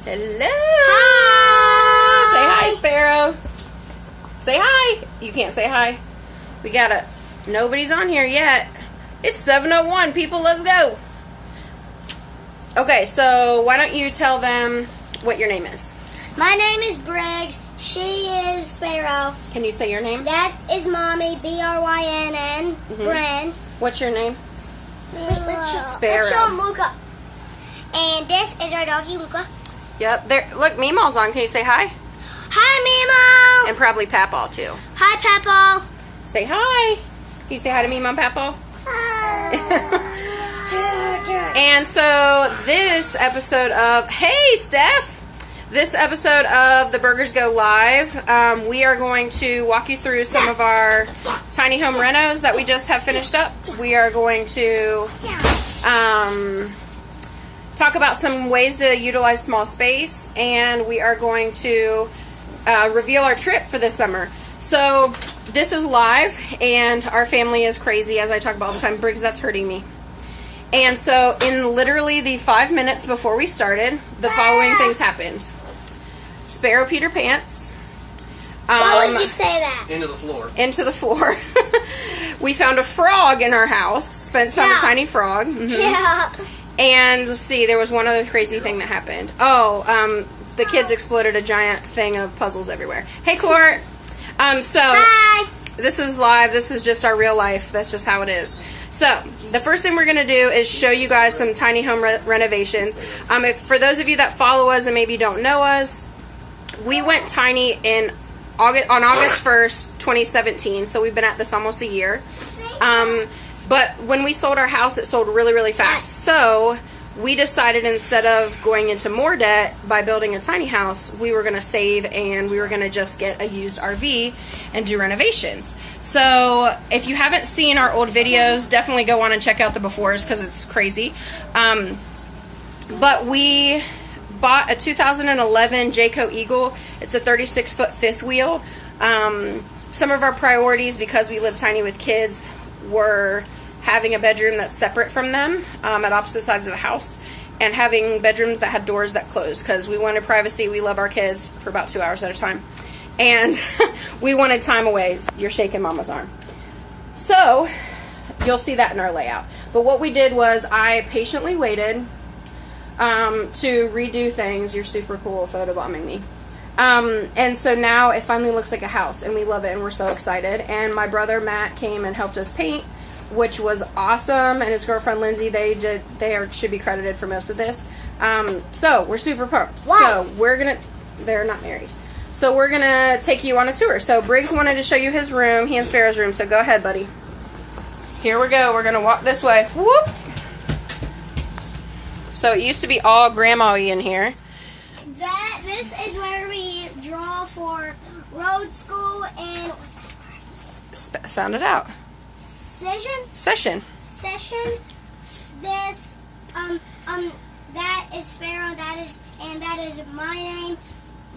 Hello. Hi. Say hi, Sparrow. Say hi. You can't say hi. We gotta. Nobody's on here yet. It's 7:01. People, let's go. Okay, so why don't you tell them what your name is? My name is Briggs. She is Sparrow. Can you say your name? That is Mommy, Brynn. Bren. What's your name? Let's Sparrow. show Luca. And this is our doggy, Luca. Yep. There. Look, Meemaw's on. Can you say hi? Hi, Meemaw. And probably Papaw too. Hi, Peppa. Say hi. Can you say hi to Meemaw and Papaw? And so this episode of Steph. This episode of The Burgers Go Live, we are going to walk you through some of our tiny home renos that we just have finished up. We are going to talk about some ways to utilize small space, and we are going to reveal our trip for this summer. So this is live, and our family is crazy, as I talk about all the time. Briggs, that's hurting me. And so in literally the 5 minutes before we started, the following things happened. Sparrow peed her pants. Why would you say that? Into the floor. Into the floor. We found a frog in our house. Spence found a tiny frog. Yeah. And let's see, there was one other crazy thing that happened. The kids exploded a giant thing of puzzles everywhere. Hey, Court. Hi. This is live. This is just our real life. That's just how it is. So, the first thing we're going to do is show you guys some tiny home renovations. For those of you that follow us and maybe don't know us, we went tiny on August 1st, 2017. So, we've been at this almost a year. But when we sold our house, it sold really, really fast. So, we decided instead of going into more debt by building a tiny house, we were going to save and we were going to just get a used RV and do renovations. So if you haven't seen our old videos, definitely go on and check out the befores because it's crazy. But we bought a 2011 Jayco Eagle. It's a 36-foot fifth wheel. Some of our priorities, because we live tiny with kids, were having a bedroom that's separate from them at opposite sides of the house, and having bedrooms that had doors that closed because we wanted privacy. We love our kids for about 2 hours at a time, and we wanted time away. You're shaking Mama's arm. So you'll see that in our layout. But what we did was I patiently waited to redo things. You're super cool photobombing me. And so now it finally looks like a house, and we love it, and we're so excited. And my brother Matt came and helped us paint, which was awesome, and his girlfriend Lindsay, should be credited for most of this. So we're super pumped. Wow. So they're not married. So we're gonna take you on a tour. So Briggs wanted to show you his room, he and Sparrow's room. So go ahead, buddy. Here we go. We're gonna walk this way. Whoop. So it used to be all grandma-y in here. This is where we draw for road school and Sound it out. Session. This that is Sparrow. That is my name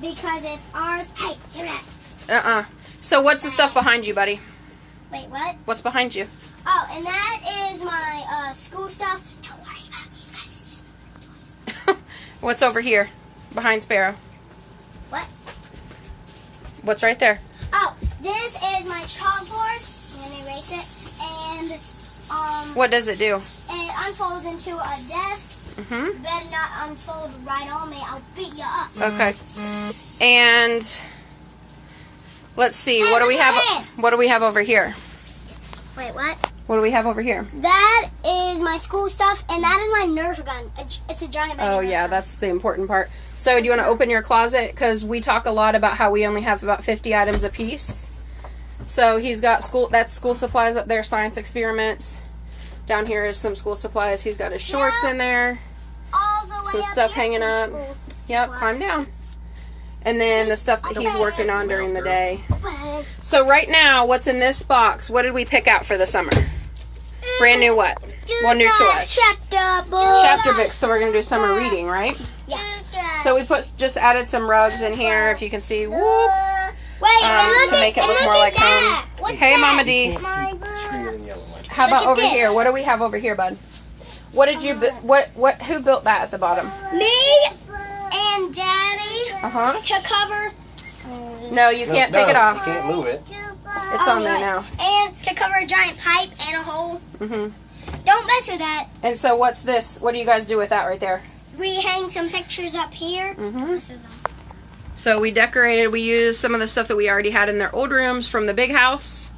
because it's ours. Hey, give it up. So what's the stuff behind you, buddy? Wait, what? What's behind you? Oh, and that is my school stuff. Don't worry about these guys. Toys. What's over here behind Sparrow? What? What's right there? Oh, this is my chalkboard. I'm gonna erase it. And what does it do? It unfolds into a desk. Better not unfold right on me. I'll beat you up. Okay. And let's see. What do we have? What do we have over here? Wait, what? What do we have over here? That is my school stuff, and that is my Nerf gun. It's a giant. Oh yeah, that's the important part. So do you want to open your closet? Because we talk a lot about how we only have about 50 items a piece. So he's got that's school supplies up there, science experiments. Down here is some school supplies. He's got his shorts in there. All the way Some up stuff here, hanging up. Yep, climb down. And then the stuff that he's working on during the day. So right now, what's in this box? What did we pick out for the summer? Brand new what? Well, new to us. Chapter books. So we're going to do summer reading, right? Yeah. So we just added some rugs in here, if you can see. Whoop. Wait, to make it look more like home. Hey, Mama D. How about over here? What do we have over here, bud? What did you? Who built that at the bottom? Me and Daddy to cover. No, you can't take it off. You can't move it. It's on there now. And to cover a giant pipe and a hole. Don't mess with that. And so what's this? What do you guys do with that right there? We hang some pictures up here. So we decorated. We used some of the stuff that we already had in their old rooms from the big house,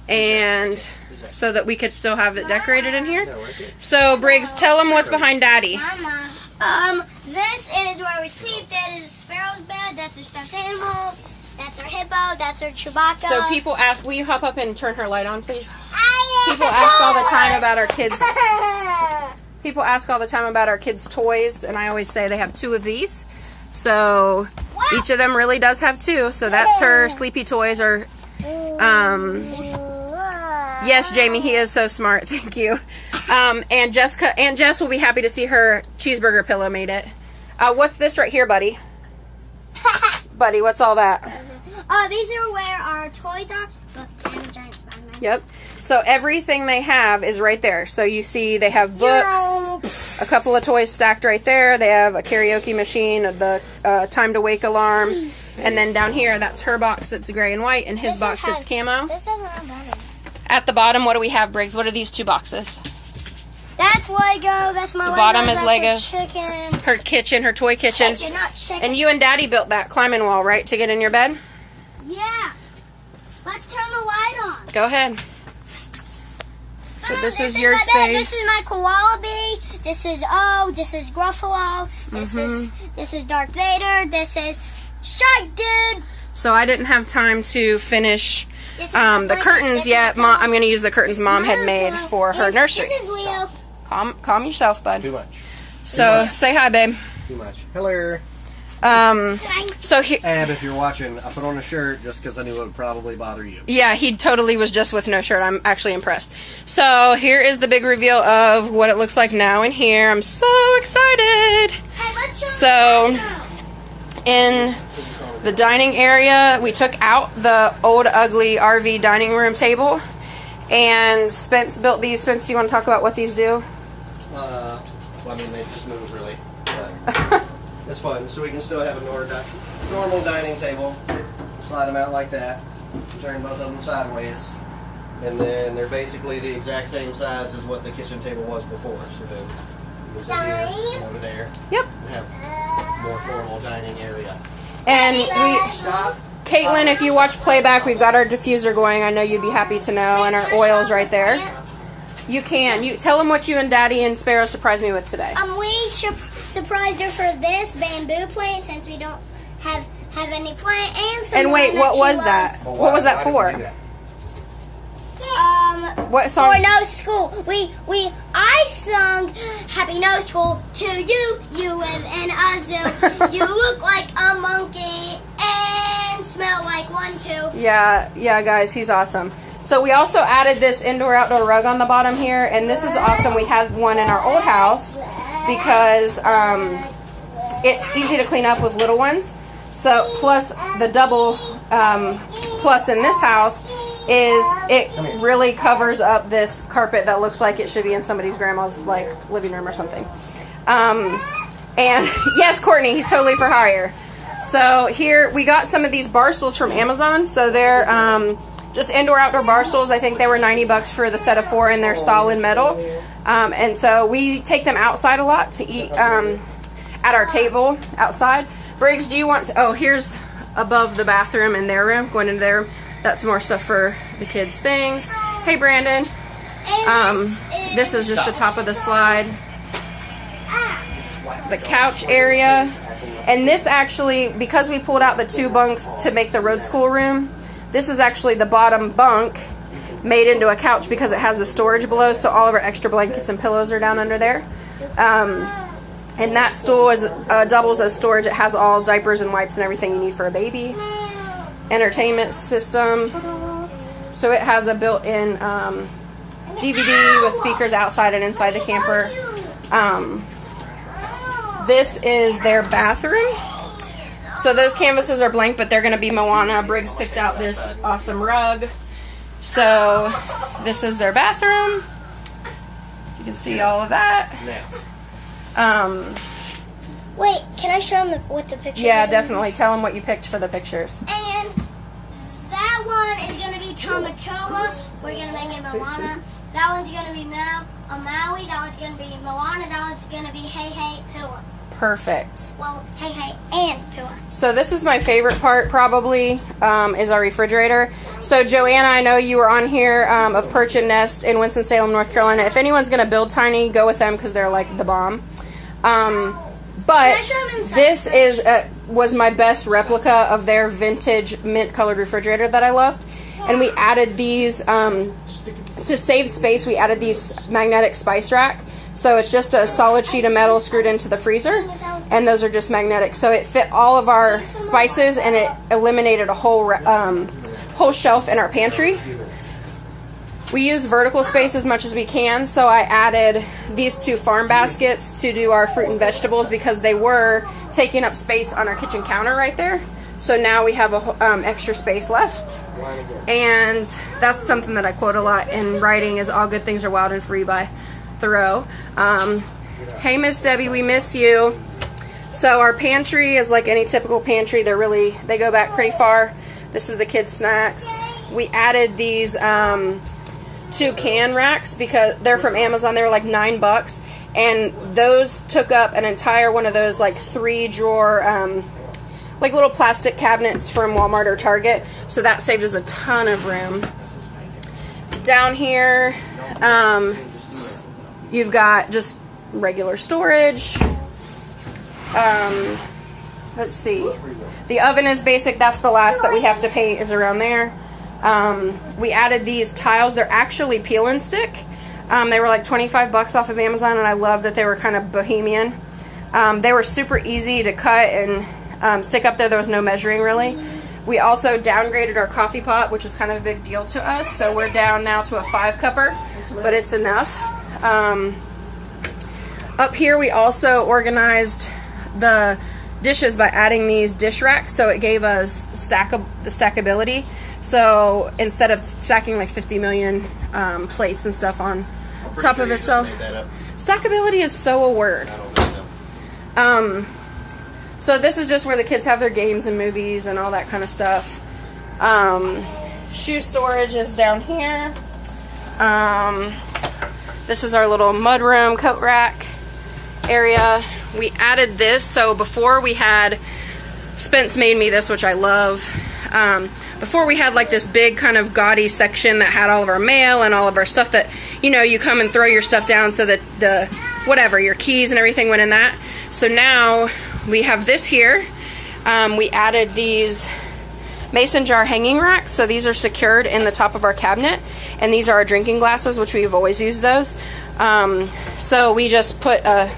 and so that we could still have it decorated in here. So Briggs, tell them what's behind Daddy. Mama, this is where we sleep. That is Sparrow's bed. That's our stuffed animals. That's our hippo. That's our Chewbacca. So people ask, will you hop up and turn her light on, please? People ask all the time about our kids. People ask all the time about our kids' toys, and I always say they have 2 of these. So each of them really does have 2. So that's her sleepy toys. Or, yes, Jamie, he is so smart. Thank you. And Jessica and Jess will be happy to see her cheeseburger pillow made it. What's this right here, buddy? Buddy, what's all that? These are where our toys are. Look, and a giant Spider-Man. Yep. So everything they have is right there. So you see they have books, a couple of toys stacked right there. They have a karaoke machine, the time to wake alarm, and then down here, that's her box that's gray and white, and his box that's camo. This doesn't have that. At the bottom, what do we have, Briggs? What are these 2 boxes? That's Lego. That's my The Legos. bottom is That's Lego. Her chicken. Her kitchen, her toy kitchen. Kitchen, not chicken. And you and Daddy built that climbing wall, right, to get in your bed? Yeah. Let's turn the light on. Go ahead. So this is your my space. bed. This is my koala bee. This is This is Gruffalo. This is Darth Vader. This is Shark Dude. So I didn't have time to finish the curtains yet. I'm going to use the curtains Mom had made for her nursery. This is Leo. Calm yourself, bud. Too much. So say hi, babe. Too much. Hello. So here, Ab, if you're watching, I put on a shirt just because I knew it would probably bother you. yeah, he totally was just with no shirt. I'm actually impressed. So here is the big reveal of what it looks like now in here. I'm so excited. Hey, let's show So in the dining area, we took out the old ugly RV dining room table, and Spence built these. Spence, do you want to talk about what these do? Well, I mean, they just move really. But that's fun. So we can still have a normal dining table. Slide them out like that. Turn both of them sideways. And then they're basically the exact same size as what the kitchen table was before. So then you can sit here and over there. Yep. And have more formal dining area. And Caitlin, if you watch playback, we've got our diffuser going. I know you'd be happy to know, and our oil's right there. You can. You tell them what you and Daddy and Sparrow surprised me with today. We surprised her for this bamboo plant since we don't have any plant and some. And wait, what was that? Oh, wow. What was that for? What song? For no school. I sung Happy No School to you. You live in a zoo. You look like a monkey and smell like one too. Yeah, guys, he's awesome. So we also added this indoor-outdoor rug on the bottom here, and this is awesome. We had one in our old house because it's easy to clean up with little ones. So plus the double plus in this house is it really covers up this carpet that looks like it should be in somebody's grandma's like living room or something. And yes, Courtney, he's totally for hire. So here we got some of these bar stools from Amazon. So they're just indoor-outdoor bar stools. I think they were $90 for the set of 4, and they're solid metal. And so we take them outside a lot to eat at our table outside. Briggs, do you want to? Oh, here's above the bathroom in their room, going into their room. That's more stuff for the kids' things. Hey, Brandon. This is just the top of the slide. The couch area. And this actually, because we pulled out the 2 bunks to make the road school room, this is actually the bottom bunk made into a couch because it has the storage below, so all of our extra blankets and pillows are down under there. And that stool is doubles as storage. It has all diapers and wipes and everything you need for a baby. Entertainment system. So it has a built-in DVD with speakers outside and inside the camper. This is their bathroom. So those canvases are blank, but they're going to be Moana. Briggs picked out this awesome rug. So this is their bathroom. You can see all of that. Wait, can I show them what the picture? Yeah, definitely. Tell them what you picked for the pictures. And that one is gonna be Tamatoa. We're gonna make it Moana. That one's gonna be Maui. That one's gonna be Moana. That one's gonna be Hey Hey Pua. Perfect. Well, Hey Hey and Pua. So this is my favorite part, probably, is our refrigerator. So Joanna, I know you were on here of Perch and Nest in Winston-Salem, North Carolina. If anyone's going to build tiny, go with them because they're like the bomb. But this was my best replica of their vintage mint-colored refrigerator that I loved. And we added these, to save space, we added these magnetic spice rack. So it's just a solid sheet of metal screwed into the freezer, and those are just magnetic. So it fit all of our spices, and it eliminated a whole shelf in our pantry. We use vertical space as much as we can, so I added these 2 farm baskets to do our fruit and vegetables because they were taking up space on our kitchen counter right there. So now we have a extra space left. And that's something that I quote a lot in writing is all good things are wild and free by Thoreau. Hey Miss Debbie, we miss you. So our pantry is like any typical pantry. They go back pretty far. This is the kids' snacks. We added these 2 can racks because they're from Amazon. They were like $9, and those took up an entire one of those like 3-drawer like little plastic cabinets from Walmart or Target. So that saved us a ton of room. Down here, you've got just regular storage. Let's see. The oven is basic. That's the last that we have to paint is around there. We added these tiles. They're actually peel and stick. They were like $25 off of Amazon, and I love that they were kind of bohemian. They were super easy to cut and stick up there. There was no measuring really. We also downgraded our coffee pot, which was kind of a big deal to us. So we're down now to a 5-cupper, but it's enough. Up here we also organized the dishes by adding these dish racks, so it gave us the stackability. So instead of stacking like 50 million plates and stuff on top of itself, stackability is so a word. So this is just where the kids have their games and movies and all that kind of stuff. Shoe storage is down here. This is our little mudroom coat rack area. We added this, so before we had, Spence made me this, which I love. Before we had like this big kind of gaudy section that had all of our mail and all of our stuff that, you know, you come and throw your stuff down so that your keys and everything went in that. So now we have this here. We added these mason jar hanging racks, so these are secured in the top of our cabinet, and these are our drinking glasses, which we've always used those. So we just put a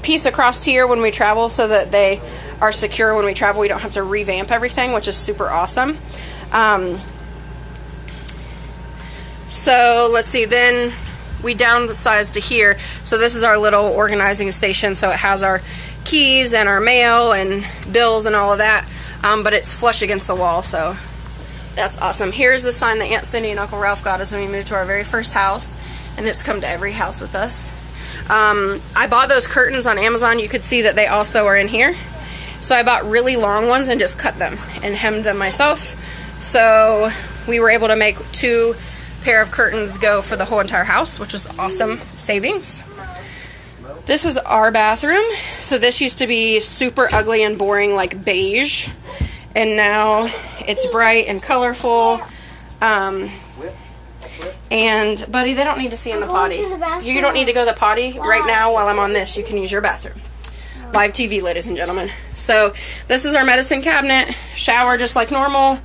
piece across here when we travel so that they are secure when we travel. We don't have to revamp everything, which is super awesome. So let's see, then we downsized to here. So this is our little organizing station, so it has our keys and our mail and bills and all of that, but it's flush against the wall, so that's awesome. Here's the sign that Aunt Cindy and Uncle Ralph got us when we moved to our very first house, and it's come to every house with us. I bought those curtains on Amazon. You could see that they also are in here. So I bought really long ones and just cut them and hemmed them myself. So we were able to make 2 pair of curtains go for the whole entire house, which was awesome savings. This is our bathroom. So this used to be super ugly and boring, like beige, and now it's bright and colorful. And buddy, they don't need to see in the potty. You don't need to go to the potty right now while I'm on this. You can use your bathroom. Live TV, ladies and gentlemen. So this is our medicine cabinet. Shower just like normal.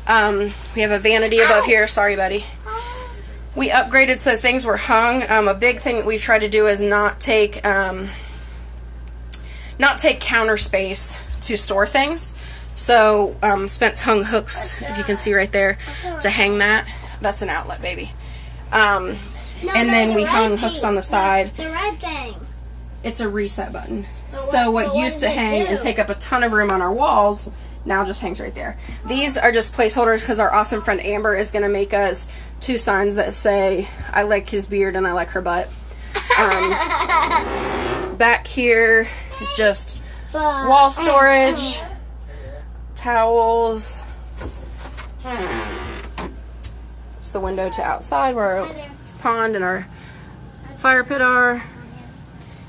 We have a vanity above here. Sorry, buddy. We upgraded so things were hung. A big thing that we've tried to do is not take counter space to store things. So Spence hung hooks, if you can see right there, to hang that. That's an outlet, baby. And then we hung hooks on the side. The red thing. It's a reset button. So what used to hang and take up a ton of room on our walls now just hangs right there. These are just placeholders because our awesome friend Amber is going to make us 2 signs that say, I like his beard and I like her butt. Back here is just wall storage, towels. It's the window to outside where our pond and our fire pit are.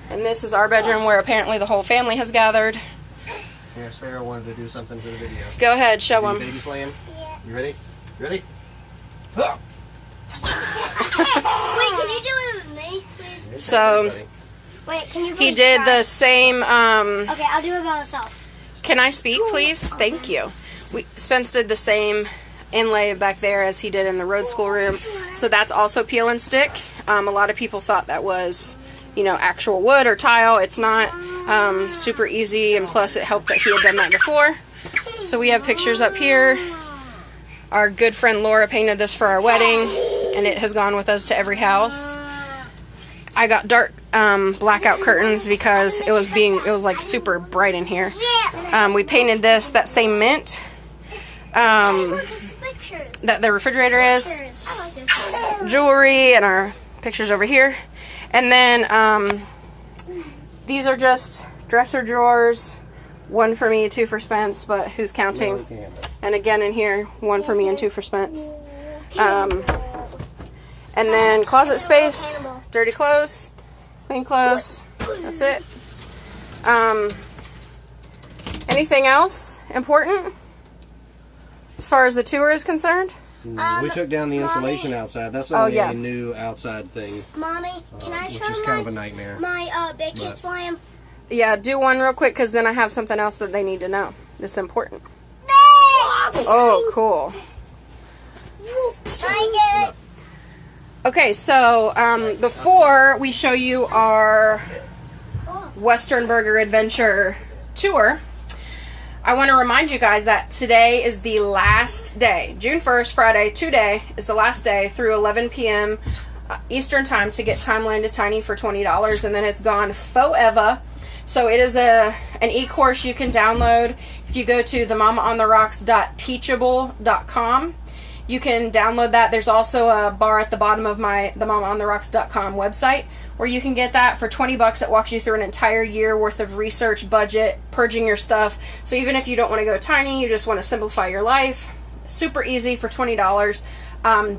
And this is our bedroom where apparently the whole family has gathered. Here, Sparrow wanted to do something for the video. Go ahead, show them. Baby slam? Yeah. You ready? You ready? Wait, can you do it with me, please? So, Wait, can you he please did try? the same, Okay, I'll do it by myself. can I speak, please? Thank you. Spence did the same inlay back there as he did in the road school room. So that's also peel and stick. A lot of people thought that was, you know, actual wood or tile. It's not. Super easy, and plus it helped that he had done that before. So we have pictures up here. Our good friend Laura painted this for our wedding, and it has gone with us to every house. I got dark blackout curtains because it was like super bright in here. We painted this that same mint that the refrigerator is. Jewelry and our pictures over here. And then these are just dresser drawers. One for me, two for Spence, but who's counting? And again in here, one for me and two for Spence. And then closet space, dirty clothes, clean clothes. That's it. Anything else important as far as the tour is concerned? We took down the insulation outside. That's the only new outside thing. Mommy, can I which show is kind of a nightmare. my big kid slam? Yeah, do one real quick because then I have something else that they need to know. That's important. Oh, cool. I get it. Okay, so before we show you our Western Burger Adventure tour, I want to remind you guys that today is the last day. June 1st, Friday, today is the last day through 11 p.m. Eastern Time to get Timeline to Tiny for $20, and then it's gone forever. So it is an e-course you can download. If you go to themamaontherocks.teachable.com, you can download that. There's also a bar at the bottom of my themamaontherocks.com website where you can get that for $20. It walks you through an entire year worth of research, budget, purging your stuff. So even if you don't want to go tiny, you just want to simplify your life, super easy for $20.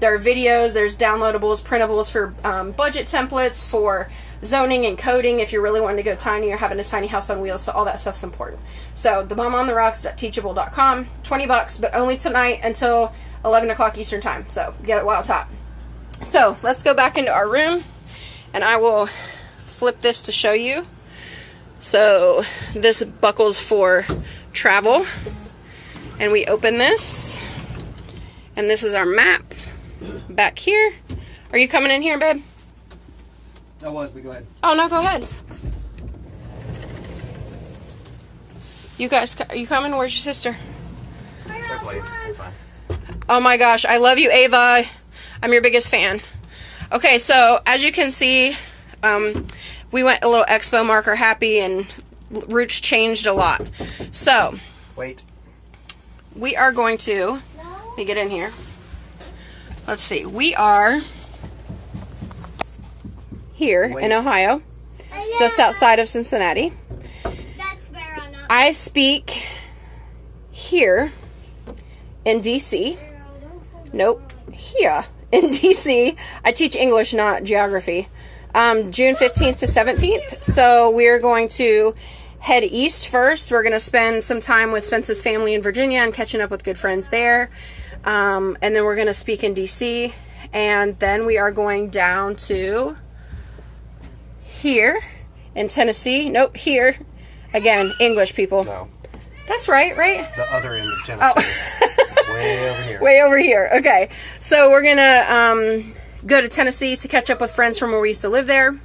There are videos, there's downloadables, printables for budget templates, for zoning and coding if you're really wanting to go tiny or having a tiny house on wheels. So all that stuff's important. So themamaontherocks.teachable.com, $20, but only tonight until 11 o'clock Eastern Time. So get it while it's hot. So let's go back into our room, and I will flip this to show you. So this buckles for travel, and we open this, and this is our map back here. Are you coming in here, babe? I was, but go ahead. Oh, no, go ahead. You guys, are you coming? Where's your sister? Fine. Oh my gosh, I love you, Ava. I'm your biggest fan. Okay, so as you can see, we went a little expo marker happy, and routes changed a lot. So, Wait. we are going to, let me get in here. Let's see, we are here in Ohio, just outside of Cincinnati. That's where I'm not. I speak here in DC. Nope, here in DC. I teach English, not geography. June 15th to 17th. So we're going to head east first. We're going to spend some time with Spence's family in Virginia and catching up with good friends there. And then we're going to speak in DC. And then we are going down to here in Tennessee. Nope, here. Again, English people. No. That's right? The other end of Tennessee. Way over here. Way over here. Okay. So we're going to go to Tennessee to catch up with friends from where we used to live there.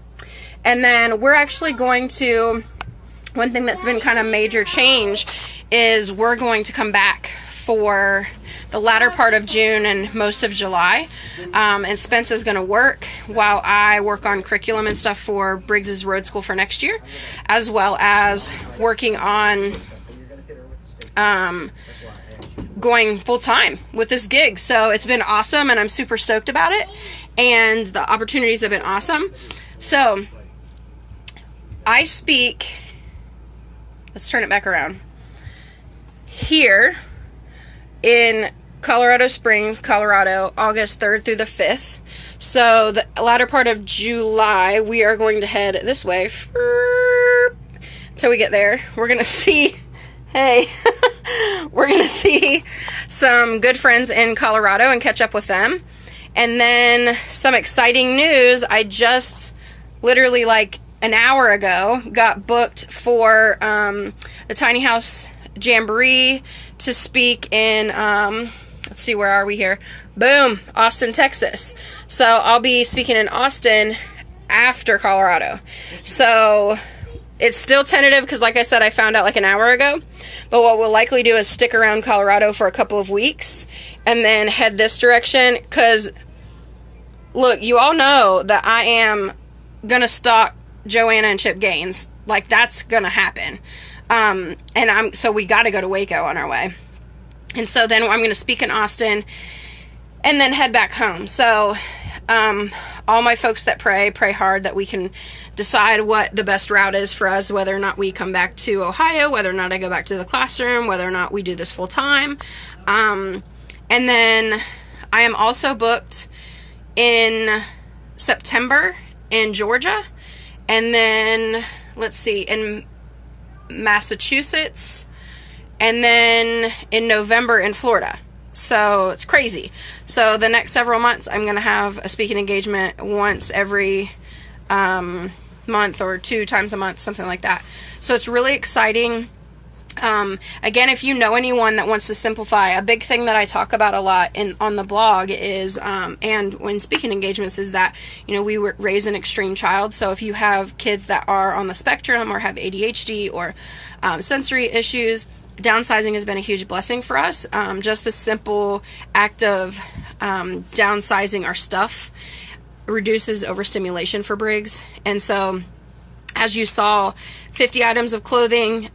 And then we're actually going to, one thing that's been kind of major change is we're going to come back for the latter part of June and most of July. And Spence is going to work while I work on curriculum and stuff for Briggs's Road School for next year, as well as working on going full-time with this gig. So it's been awesome, and I'm super stoked about it, and the opportunities have been awesome. So I speak let's turn it back around. Here in Colorado Springs, Colorado, August 3rd through the 5th. So the latter part of July, we are going to head this way until we get there. We're going to see, hey, we're going to see some good friends in Colorado and catch up with them. And then some exciting news. I just literally like an hour ago got booked for the Tiny House Jamboree to speak in, let's see, where are we here? Boom, Austin, Texas. So I'll be speaking in Austin after Colorado. So it's still tentative because, like I said, I found out like an hour ago. But what we'll likely do is stick around Colorado for a couple of weeks and then head this direction. Because, look, you all know that I am going to stalk Joanna and Chip Gaines. Like, that's going to happen. So we got to go to Waco on our way. And so then I'm going to speak in Austin and then head back home. So, all my folks that pray hard that we can decide what the best route is for us, whether or not we come back to Ohio, whether or not I go back to the classroom, whether or not we do this full time. And then I am also booked in September in Georgia. And then, let's see, in Massachusetts, and then in November in Florida. So it's crazy. So the next several months I'm going to have a speaking engagement once every month or 2 times a month, something like that. So it's really exciting. Again, if you know anyone that wants to simplify, a big thing that I talk about a lot on the blog is, and when speaking engagements, is that, we raise an extreme child. So if you have kids that are on the spectrum or have ADHD or sensory issues, downsizing has been a huge blessing for us. Just the simple act of downsizing our stuff reduces overstimulation for Briggs. And so, as you saw, 50 items of clothing,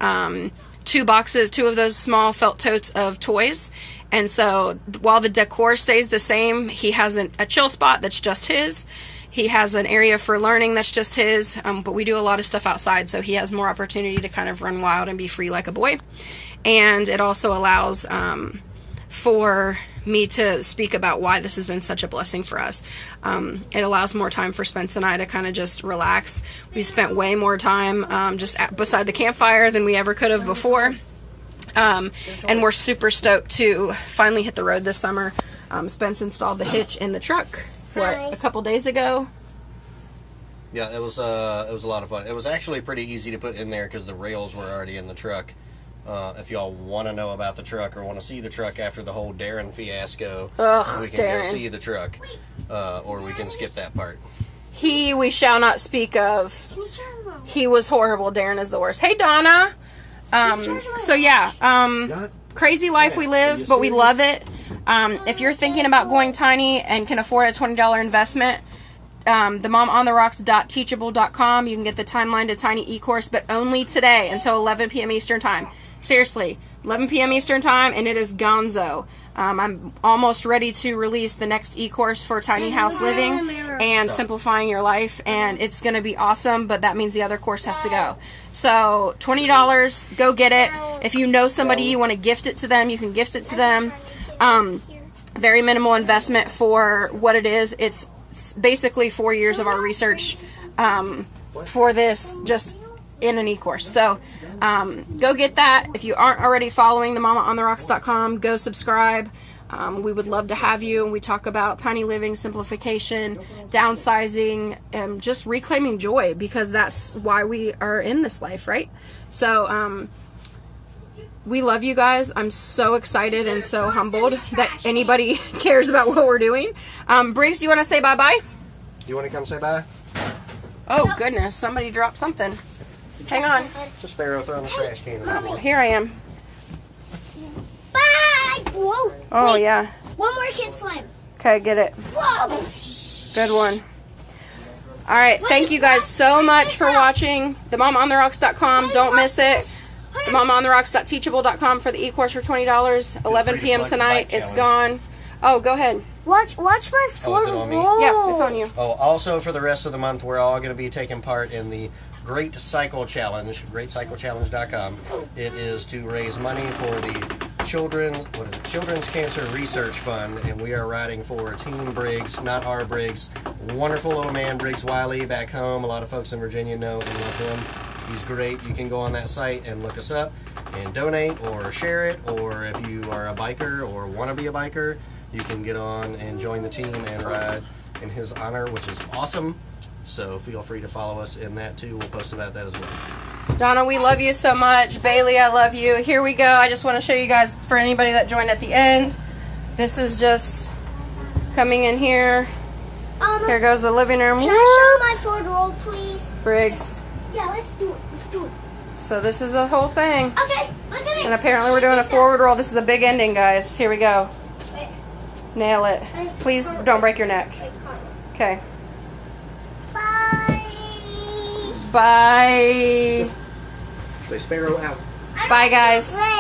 2 boxes, 2 of those small felt totes of toys. And so while the decor stays the same, he has a chill spot that's just his. He has an area for learning that's just his. But we do a lot of stuff outside, so he has more opportunity to kind of run wild and be free like a boy. And it also allows for me to speak about why this has been such a blessing for us. It allows more time for Spence and I to kind of just relax. We spent way more time just beside the campfire than we ever could have before. And we're super stoked to finally hit the road this summer. Spence installed the hitch in the truck, a couple days ago. Yeah, it was a lot of fun. It was actually pretty easy to put in there because the rails were already in the truck. If y'all want to know about the truck or want to see the truck after the whole Darren fiasco, we can go see the truck, or we can skip that part. We shall not speak of. He was horrible. Darren is the worst. Hey, Donna. So yeah, crazy life we live, but we love it. If you're thinking about going tiny and can afford a $20 investment, the momontherocks.teachable.com, you can get the Timeline to Tiny e-course, but only today until 11 p.m. Eastern Time. Seriously, 11 p.m. Eastern Time, and it is gonzo. I'm almost ready to release the next e-course for tiny house living and simplifying your life, and it's going to be awesome, but that means the other course has to go. So $20, go get it. If you know somebody you want to gift it to them, you can gift it to them. Very minimal investment for what it is. It's basically 4 years of our research for this, just in an e-course. So go get that. If you aren't already following the momontherocks.com, go subscribe. We would love to have you. We talk about tiny living, simplification, downsizing, and just reclaiming joy, because that's why we are in this life, right? So we love you guys. I'm so excited and so humbled that anybody cares about what we're doing. Briggs, do you want to say bye-bye? Do you want to come say bye? Oh, goodness. Somebody dropped something. Hang on. It's a sparrow throwing the trash can. Here I am. Bye! Whoa. Oh, wait. yeah. One more kid slime. Okay, get it. Whoa. Good one. All right. Thank you guys so much for watching. TheMomOnTheRocks.com. Don't miss it. TheMomOnTheRocks.teachable.com for the e-course for $20. 11 p.m. tonight. It's gone. Oh, go ahead. Watch my Oh, is it on me? Yeah, it's on you. Oh, also for the rest of the month, we're all going to be taking part in the Great Cycle Challenge, greatcyclechallenge.com. It is to raise money for the Children's Cancer Research Fund, and we are riding for Team Briggs, not our Briggs. Wonderful old man, Briggs Wiley, back home. A lot of folks in Virginia know and love him. He's great. You can go on that site and look us up and donate or share it, or if you are a biker or want to be a biker, you can get on and join the team and ride in his honor, which is awesome. So feel free to follow us in that too. We'll post about that as well. Donna, we love you so much. Bailey, I love you. Here we go. I just want to show you guys, for anybody that joined at the end, this is just coming in here. Here goes the living room. Can I show my forward roll, please? Briggs. Yeah, let's do it. Let's do it. So this is the whole thing. Okay, look at it. And apparently we're doing a forward roll. This is the big ending, guys. Here we go. Wait. Nail it. Please don't break your neck. Okay. Bye. Bye. Say Sparrow out. Bye, guys.